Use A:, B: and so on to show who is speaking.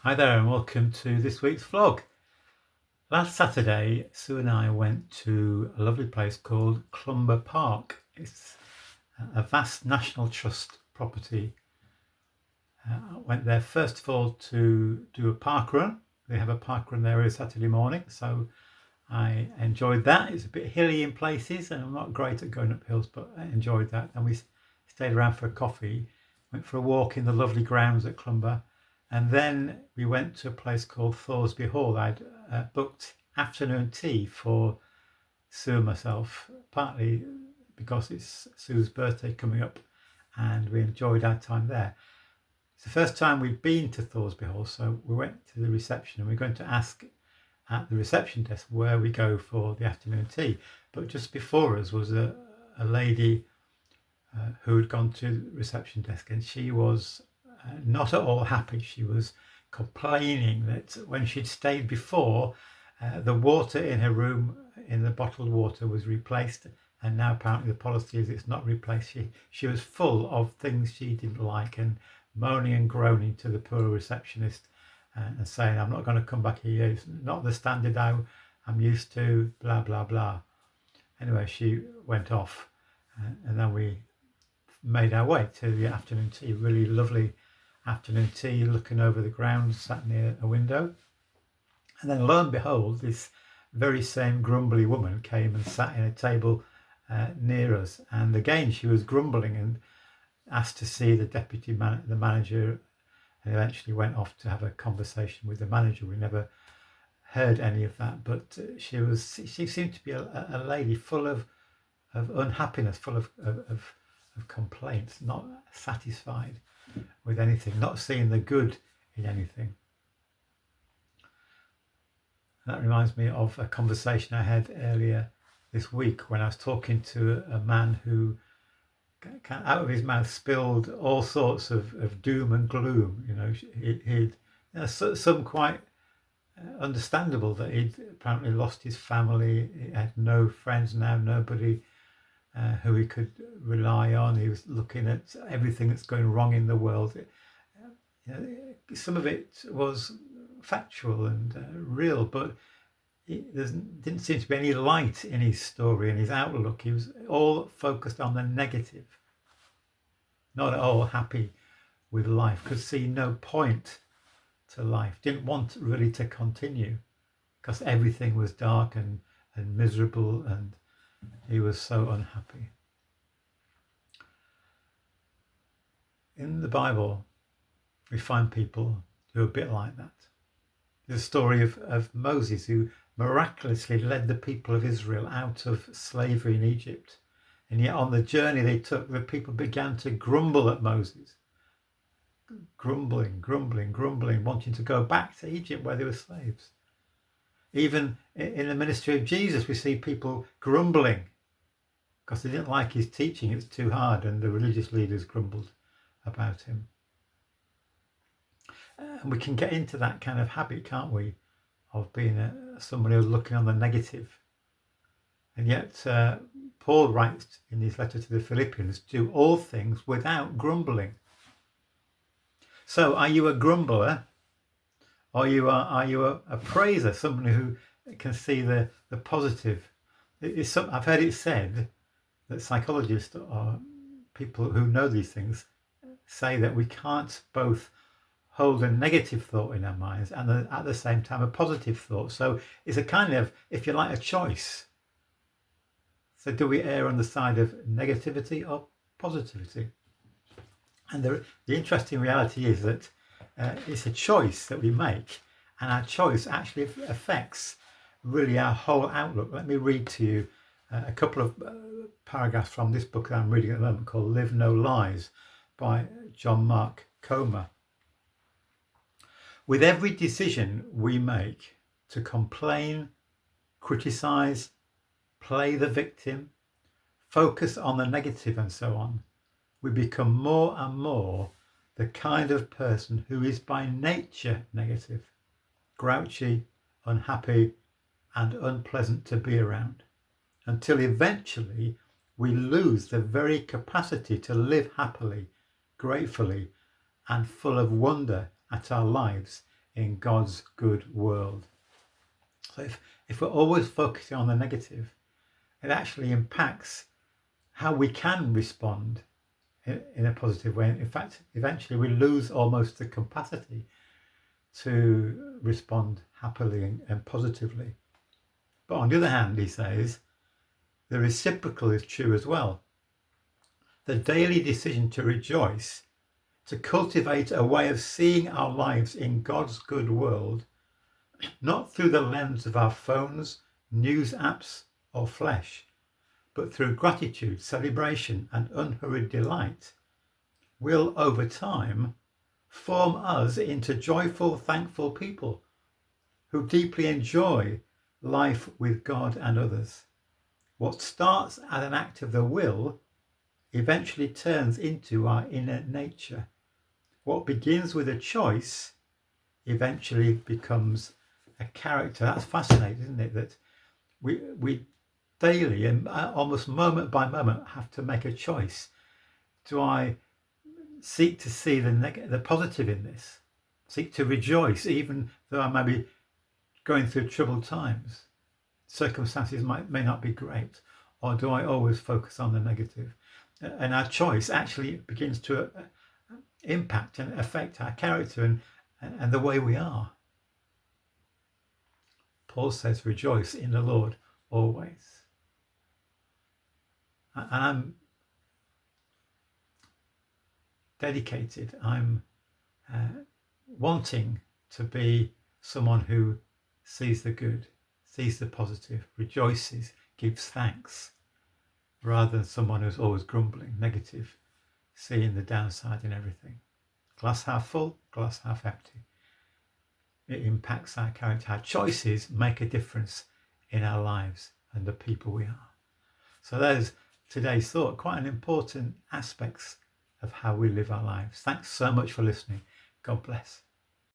A: Hi there and welcome to this week's vlog. Last Saturday, Sue and I went to a lovely place called Clumber Park. It's a vast National Trust property. I went there first of all to do a park run. They have a park run there every Saturday morning, so I enjoyed that. It's a bit hilly in places and I'm not great at going up hills, but I enjoyed that. And we stayed around for a coffee, went for a walk in the lovely grounds at Clumber, and then we went to a place called Thoresby Hall. I'd booked afternoon tea for Sue and myself, partly because it's Sue's birthday coming up and we enjoyed our time there. It's the first time we've been to Thoresby Hall, so we went to the reception and we're going to ask at the reception desk where we go for the afternoon tea. But just before us was a lady who had gone to the reception desk, and she was not at all happy. She was complaining that when she'd stayed before, the water in her room, in the bottled water, was replaced, and now apparently the policy is it's not replaced. She was full of things she didn't like and moaning and groaning to the poor receptionist and saying, I'm not going to come back here, it's not the standard I'm used to, blah blah blah. Anyway, she went off and then we made our way to the afternoon tea. Really lovely afternoon tea, looking over the grounds, sat near a window. And then lo and behold, this very same grumbly woman came and sat in a table near us. And again, she was grumbling and asked to see the manager, and eventually went off to have a conversation with the manager. We never heard any of that, but she seemed to be a lady full of unhappiness, full of complaints, not satisfied with anything, not seeing the good in anything. That reminds me of a conversation I had earlier this week when I was talking to a man who out of his mouth spilled all sorts of doom and gloom. He'd some quite understandable, that he'd apparently lost his family, he had no friends now, nobody who he could rely on. He was looking at everything that's going wrong in the world. Some of it was factual and real, but there didn't seem to be any light in his story and his outlook. He was all focused on the negative, not at all happy with life, could see no point to life, didn't want really to continue because everything was dark and miserable, and he was so unhappy. In the Bible, we find people who are a bit like that. There's a story of Moses, who miraculously led the people of Israel out of slavery in Egypt. And yet on the journey they took, the people began to grumble at Moses. Grumbling, wanting to go back to Egypt where they were slaves. Even in the ministry of Jesus, we see people grumbling because they didn't like his teaching. It's too hard, and the religious leaders grumbled about him. And we can get into that kind of habit, can't we, of being someone who's looking on the negative. And yet Paul writes in his letter to the Philippians, do all things without grumbling. So are you a grumbler, or are you a praiser, someone who can see the positive? I've heard it said that psychologists or people who know these things say that we can't both hold a negative thought in our minds and at the same time a positive thought. So it's a kind of, if you like, a choice. So do we err on the side of negativity or positivity? And the interesting reality is that it's a choice that we make, and our choice actually affects really our whole outlook. Let me read to you a couple of paragraphs from this book that I'm reading at the moment called Live No Lies by John Mark Comer. With every decision we make to complain, criticize, play the victim, focus on the negative and so on, we become more and more the kind of person who is by nature negative, grouchy, unhappy, and unpleasant to be around, until eventually we lose the very capacity to live happily, gratefully, and full of wonder at our lives in God's good world. So if we're always focusing on the negative, it actually impacts how we can respond in a positive way. In fact, eventually we lose almost the capacity to respond happily and positively. But on the other hand, he says, the reciprocal is true as well. The daily decision to rejoice, to cultivate a way of seeing our lives in God's good world, not through the lens of our phones, news apps, or flesh, but through gratitude, celebration, and unhurried delight, will over time form us into joyful, thankful people who deeply enjoy life with God and others. What starts as an act of the will eventually turns into our inner nature. What begins with a choice eventually becomes a character. That's fascinating, isn't it? That we daily and almost moment by moment have to make a choice. Do I seek to see the positive in this? Seek to rejoice even though I may be going through troubled times? Circumstances may not be great. Or do I always focus on the negative? And our choice actually begins to impact and affect our character and the way we are. Paul says, rejoice in the Lord always. And I'm dedicated. I'm wanting to be someone who sees the good, sees the positive, rejoices, gives thanks, rather than someone who's always grumbling, negative, seeing the downside in everything. Glass half full, glass half empty. It impacts our character. Our choices make a difference in our lives and the people we are. So there's today's thought, quite an important aspects of how we live our lives. Thanks so much for listening. God bless.